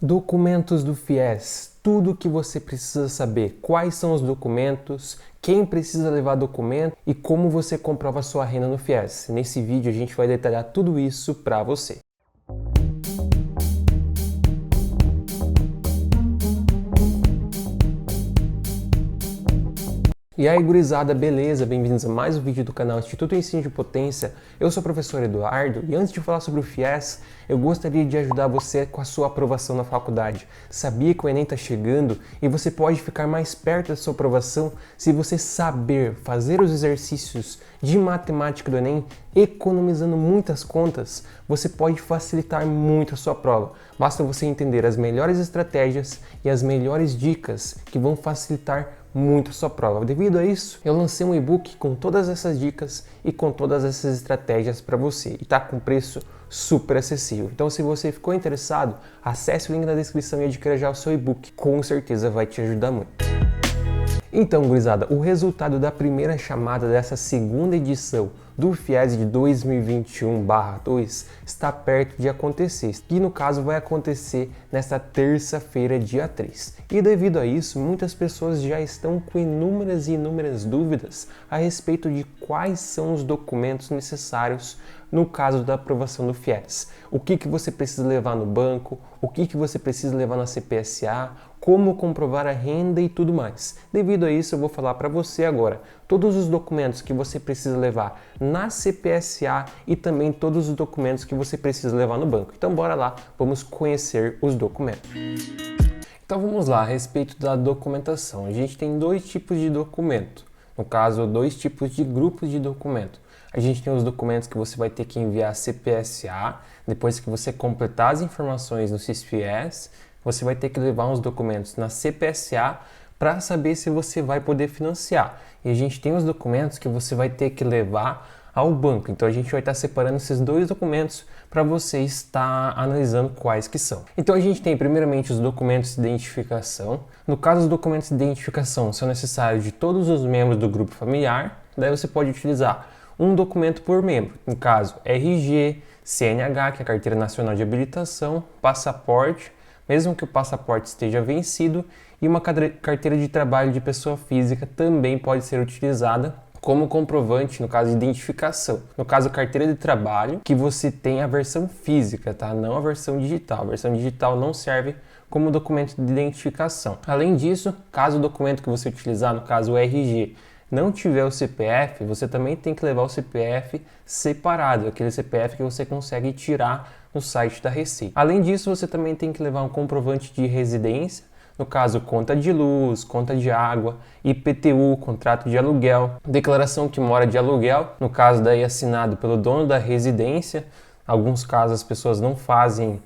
Documentos do FIES, tudo o que você precisa saber, quais são os documentos, quem precisa levar documento e como você comprova sua renda no FIES. Nesse vídeo a gente vai detalhar tudo isso para você. E aí, gurizada, beleza? Bem-vindos a mais um vídeo do canal Instituto Ensino de Potência. Eu sou o professor Eduardo e antes de falar sobre o FIES, eu gostaria de ajudar você com a sua aprovação na faculdade. Sabia que o Enem está chegando e você pode ficar mais perto da sua aprovação se você saber fazer os exercícios de matemática do Enem, economizando muitas contas, você pode facilitar muito a sua prova. Basta você entender as melhores estratégias e as melhores dicas que vão facilitar muito a sua prova. Devido a isso, eu lancei um e-book com todas essas dicas e com todas essas estratégias para você. E está com preço super acessível. Então, se você ficou interessado, acesse o link na descrição e adquira já o seu e-book. Com certeza vai te ajudar muito. Então, gurizada, o resultado da primeira chamada dessa segunda edição do FIES de 2021/2 está perto de acontecer, que no caso vai acontecer nesta terça-feira, dia 3. E devido a isso, muitas pessoas já estão com inúmeras dúvidas a respeito de quais são os documentos necessários no caso da aprovação do FIES. O que você precisa levar no banco, o que você precisa levar na CPSA, como comprovar a renda e tudo mais. Devido a isso, eu vou falar para você agora todos os documentos que você precisa levar na CPSA e também todos os documentos que você precisa levar no banco. Então bora lá, vamos conhecer os documentos. Então vamos lá, a respeito da documentação. A gente tem dois tipos de documento, no caso, dois tipos de grupos de documento. A gente tem os documentos que você vai ter que enviar à CPSA, depois que você completar as informações no SIS-FIES, você vai ter que levar uns documentos na CPSA para saber se você vai poder financiar. E a gente tem os documentos que você vai ter que levar ao banco. Então a gente vai estar separando esses dois documentos para você estar analisando quais que são. Então a gente tem primeiramente os documentos de identificação. No caso, os documentos de identificação são necessários de todos os membros do grupo familiar. Daí você pode utilizar um documento por membro, no caso RG, CNH, que é a Carteira Nacional de Habilitação, passaporte, mesmo que o passaporte esteja vencido, e uma carteira de trabalho de pessoa física também pode ser utilizada como comprovante, no caso de identificação. No caso, carteira de trabalho, que você tem a versão física, tá? Não a versão digital. A versão digital não serve como documento de identificação. Além disso, caso o documento que você utilizar, no caso o RG, não tiver o CPF, você também tem que levar o CPF separado, aquele CPF que você consegue tirar no site da Receita. Além disso, você também tem que levar um comprovante de residência, no caso, conta de luz, conta de água, IPTU, contrato de aluguel, declaração que mora de aluguel, no caso daí assinado pelo dono da residência. Em alguns casos as pessoas não fazem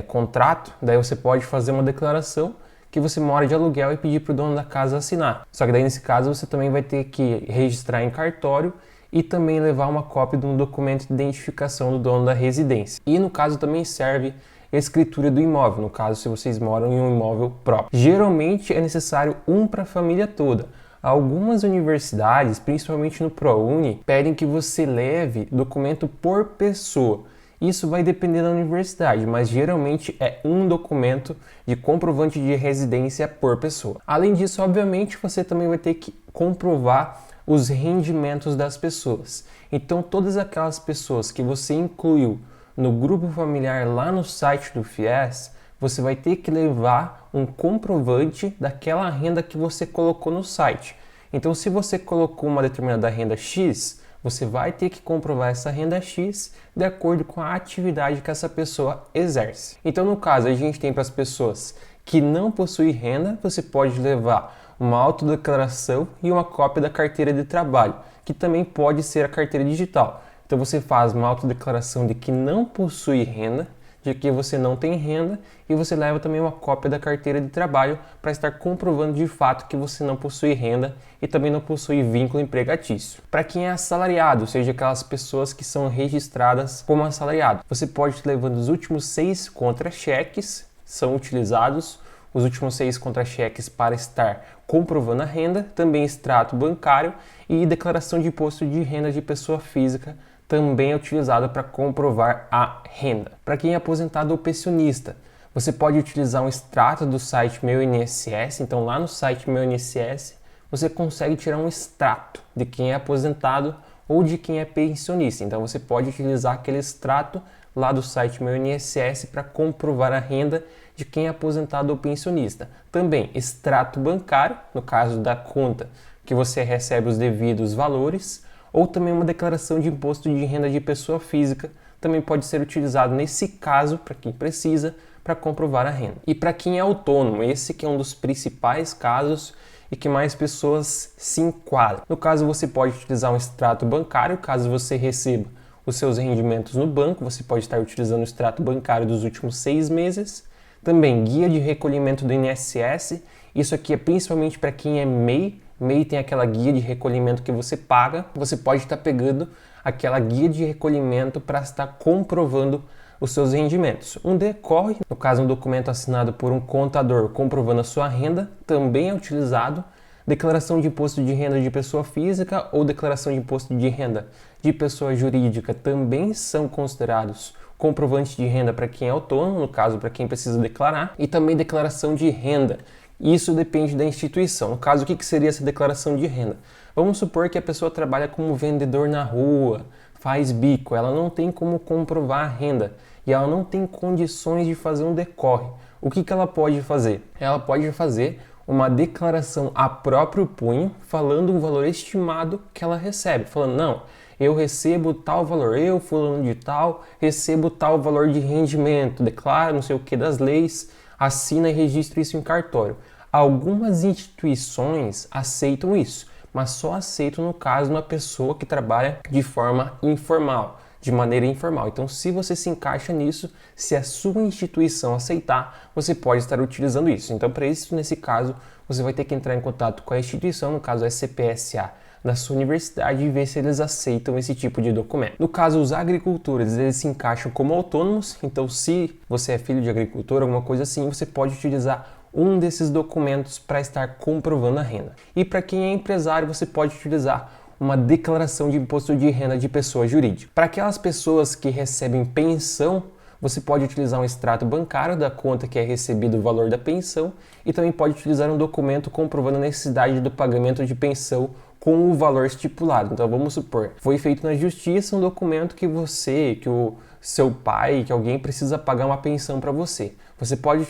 contrato, daí você pode fazer uma declaração que você mora de aluguel e pedir para o dono da casa assinar. Só que daí nesse caso você também vai ter que registrar em cartório e também levar uma cópia de um documento de identificação do dono da residência. E no caso também serve escritura do imóvel, no caso se vocês moram em um imóvel próprio. Geralmente é necessário um para a família toda. Algumas universidades, principalmente no ProUni, pedem que você leve documento por pessoa. Isso vai depender da universidade, mas geralmente é um documento de comprovante de residência por pessoa. Além disso, obviamente, você também vai ter que comprovar os rendimentos das pessoas. Então, todas aquelas pessoas que você incluiu no grupo familiar lá no site do FIES, você vai ter que levar um comprovante daquela renda que você colocou no site. Então, se você colocou uma determinada renda X, você vai ter que comprovar essa renda X de acordo com a atividade que essa pessoa exerce. Então, no caso, a gente tem para as pessoas que não possuem renda, você pode levar uma autodeclaração e uma cópia da carteira de trabalho, que também pode ser a carteira digital. Então, você faz uma autodeclaração de que não possui renda, de que você não tem renda, e você leva também uma cópia da carteira de trabalho para estar comprovando de fato que você não possui renda e também não possui vínculo empregatício. Para quem é assalariado, ou seja, aquelas pessoas que são registradas como assalariado, você pode estar levando os últimos 6 contra-cheques, são utilizados os últimos 6 contra-cheques para estar comprovando a renda, também extrato bancário e declaração de imposto de renda de pessoa física, também é utilizada para comprovar a renda. Para quem é aposentado ou pensionista, Você pode utilizar um extrato do site Meu INSS, então lá no site Meu INSS você consegue tirar um extrato de quem é aposentado ou de quem é pensionista. Então você pode utilizar aquele extrato lá do site Meu INSS para comprovar a renda de quem é aposentado ou pensionista. Também extrato bancário, no caso da conta que você recebe os devidos valores, ou também uma declaração de imposto de renda de pessoa física, também pode ser utilizado nesse caso, para quem precisa, para comprovar a renda. E para quem é autônomo, esse que é um dos principais casos e que mais pessoas se enquadram. No caso, você pode utilizar um extrato bancário, caso você receba os seus rendimentos no banco, você pode estar utilizando o extrato bancário dos últimos 6 meses. Também guia de recolhimento do INSS, isso aqui é principalmente para quem é MEI. MEI tem aquela guia de recolhimento que você paga, você pode estar pegando aquela guia de recolhimento para estar comprovando os seus rendimentos. Um DECORE, no caso um documento assinado por um contador comprovando a sua renda, também é utilizado. Declaração de imposto de renda de pessoa física ou declaração de imposto de renda de pessoa jurídica também são considerados comprovantes de renda para quem é autônomo, no caso para quem precisa declarar, e também declaração de renda. Isso depende da instituição. No caso, o que seria essa declaração de renda? Vamos supor que a pessoa trabalha como vendedor na rua, faz bico, ela não tem como comprovar a renda e ela não tem condições de fazer um DECORE. O que ela pode fazer? Ela pode fazer uma declaração a próprio punho, falando um valor estimado que ela recebe, falando, não, eu recebo tal valor, eu, fulano de tal, recebo tal valor de rendimento, declaro não sei o que das leis, assina e registra isso em cartório. Algumas instituições aceitam isso, mas só aceitam no caso de uma pessoa que trabalha de forma informal, de maneira informal. Então, se você se encaixa nisso, se a sua instituição aceitar, você pode estar utilizando isso. Então, para isso, nesse caso, você vai ter que entrar em contato com a instituição, no caso a CPSA, da sua universidade e ver se eles aceitam esse tipo de documento. No caso, os agricultores, eles se encaixam como autônomos, então se você é filho de agricultor, alguma coisa assim, você pode utilizar um desses documentos para estar comprovando a renda. E para quem é empresário, você pode utilizar uma declaração de imposto de renda de pessoa jurídica. Para aquelas pessoas que recebem pensão, você pode utilizar um extrato bancário da conta que é recebido o valor da pensão e também pode utilizar um documento comprovando a necessidade do pagamento de pensão com o valor estipulado. Então vamos supor, foi feito na justiça um documento que o seu pai, que alguém precisa pagar uma pensão para você. Você pode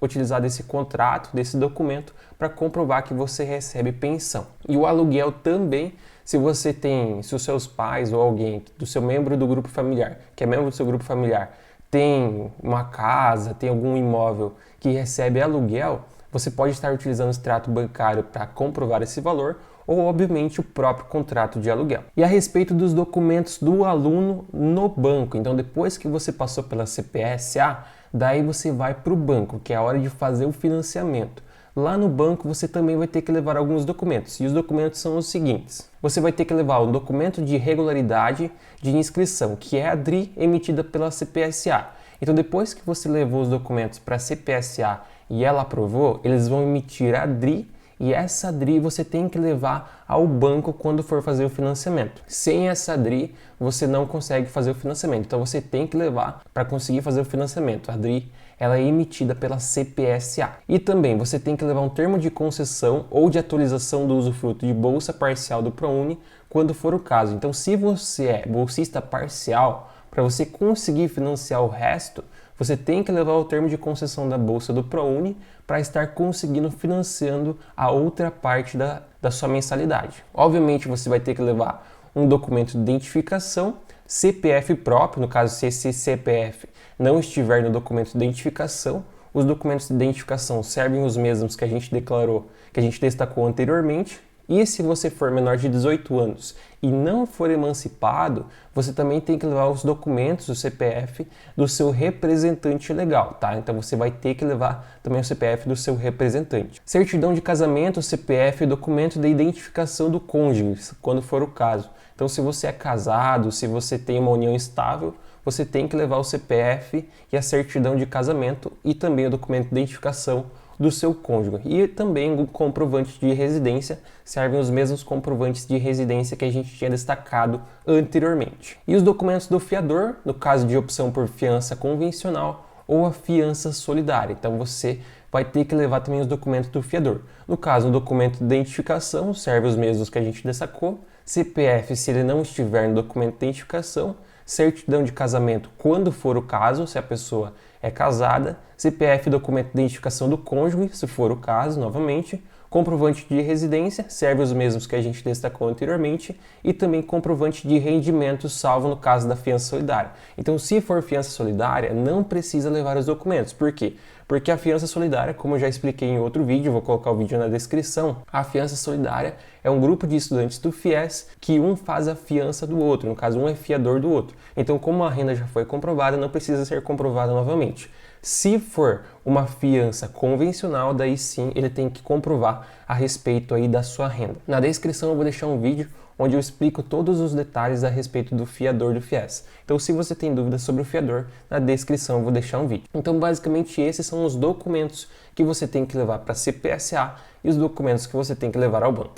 utilizar desse contrato, desse documento, para comprovar que você recebe pensão. E o aluguel também, se os seus pais ou alguém do seu membro do grupo familiar, que é membro do seu grupo familiar, tem uma casa, tem algum imóvel que recebe aluguel, você pode estar utilizando o extrato bancário para comprovar esse valor ou, obviamente, o próprio contrato de aluguel. E a respeito dos documentos do aluno no banco, então depois que você passou pela CPSA, daí você vai para o banco, que é a hora de fazer o financiamento. Lá no banco você também vai ter que levar alguns documentos, e os documentos são os seguintes. Você vai ter que levar um documento de regularidade de inscrição, que é a DRI emitida pela CPSA. Então depois que você levou os documentos para a CPSA e ela aprovou, eles vão emitir a DRI, e essa DRI você tem que levar ao banco quando for fazer o financiamento. Sem essa DRI, você não consegue fazer o financiamento. Então você tem que levar para conseguir fazer o financiamento. A DRI ela é emitida pela CPSA. E também você tem que levar um termo de concessão ou de atualização do usufruto de bolsa parcial do ProUni, quando for o caso. Então, se você é bolsista parcial, para você conseguir financiar o resto, você tem que levar o termo de concessão da bolsa do ProUni para estar conseguindo financiando a outra parte da sua mensalidade. Obviamente você vai ter que levar um documento de identificação, CPF próprio, no caso se esse CPF não estiver no documento de identificação, os documentos de identificação servem os mesmos que a gente declarou, que a gente destacou anteriormente. E se você for menor de 18 anos e não for emancipado, você também tem que levar os documentos do CPF do seu representante legal, tá? Então você vai ter que levar também o CPF do seu representante. Certidão de casamento, CPF e documento de identificação do cônjuge, quando for o caso. Então se você é casado, se você tem uma união estável, você tem que levar o CPF e a certidão de casamento e também o documento de identificação do seu cônjuge. E também o comprovante de residência, servem os mesmos comprovantes de residência que a gente tinha destacado anteriormente. E os documentos do fiador, no caso de opção por fiança convencional ou a fiança solidária. Então você vai ter que levar também os documentos do fiador. No caso, o documento de identificação serve os mesmos que a gente destacou, CPF se ele não estiver no documento de identificação, certidão de casamento quando for o caso, se a pessoa é casada, CPF documento de identificação do cônjuge, se for o caso, novamente, comprovante de residência, serve os mesmos que a gente destacou anteriormente, e também comprovante de rendimento, salvo no caso da fiança solidária. Então, se for fiança solidária, não precisa levar os documentos. Por quê? Porque a fiança solidária, como eu já expliquei em outro vídeo, vou colocar o vídeo na descrição, a fiança solidária é um grupo de estudantes do FIES que um faz a fiança do outro, no caso, um é fiador do outro. Então, como a renda já foi comprovada, não precisa ser comprovada novamente. Se for uma fiança convencional, daí sim ele tem que comprovar a respeito aí da sua renda. Na descrição eu vou deixar um vídeo onde eu explico todos os detalhes a respeito do fiador do FIES. Então, se você tem dúvidas sobre o fiador, na descrição eu vou deixar um vídeo. Então, basicamente, esses são os documentos que você tem que levar para a CPSA e os documentos que você tem que levar ao banco.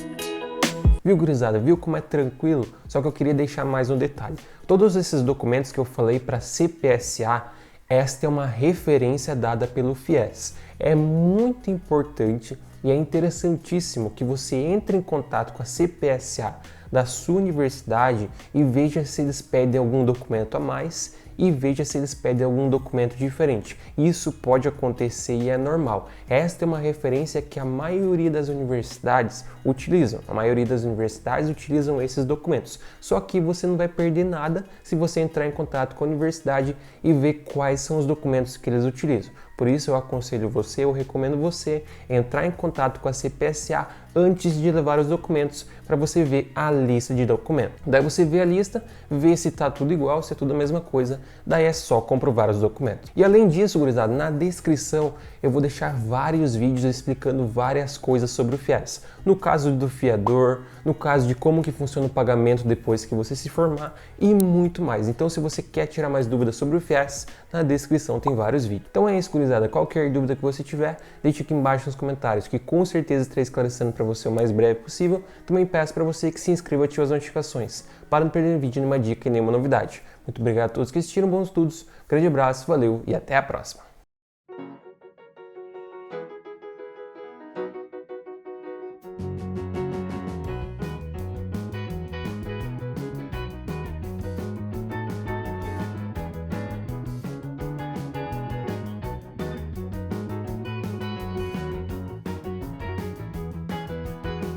Viu, gurizada? Viu como é tranquilo? Só que eu queria deixar mais um detalhe. Todos esses documentos que eu falei para a CPSA, esta é uma referência dada pelo FIES. É muito importante e é interessantíssimo que você entre em contato com a CPSA da sua universidade e veja se eles pedem algum documento a mais e veja se eles pedem algum documento diferente. Isso pode acontecer e é normal. Esta é uma referência que a maioria das universidades utilizam. A maioria das universidades utilizam esses documentos. Só que você não vai perder nada se você entrar em contato com a universidade e ver quais são os documentos que eles utilizam. Por isso eu aconselho você, eu recomendo você entrar em contato com a CPSA antes de levar os documentos para você ver a lista de documentos. Daí você vê a lista, vê se está tudo igual, se é tudo a mesma coisa, daí é só comprovar os documentos. E além disso, gurizada, na descrição eu vou deixar vários vídeos explicando várias coisas sobre o FIES. No caso do fiador, no caso de como que funciona o pagamento depois que você se formar e muito mais. Então, se você quer tirar mais dúvidas sobre o FIES, na descrição tem vários vídeos. Então é isso, gurizada. Qualquer dúvida que você tiver, deixe aqui embaixo nos comentários, que com certeza estarei esclarecendo para você o mais breve possível. Também peço para você que se inscreva e ative as notificações, para não perder vídeo, nenhuma dica e nenhuma novidade. Muito obrigado a todos que assistiram, bons estudos, grande abraço, valeu e até a próxima.